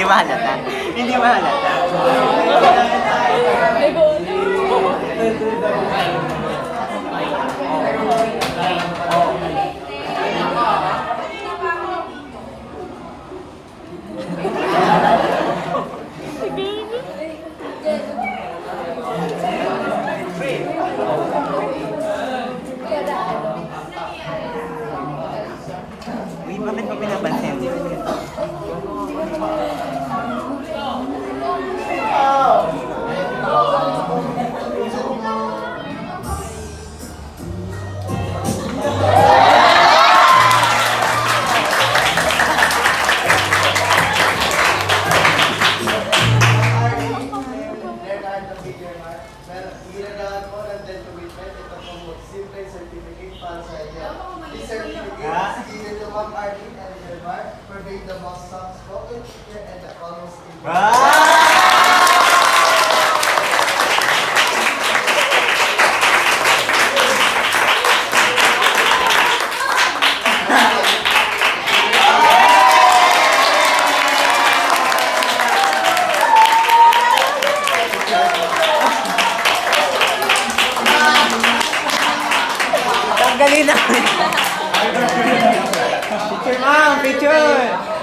mahalata. Hindi mahalata. Uy, bakit mo pinapansin? Ginagawa ko ng dental treatment, ito po simple certificate para sa inyo. This certificate is given to Ma'am Arlene and Delmar for being the most soft-spoken teacher and the almost Tanggalin na. Picture, ma'am! Picture!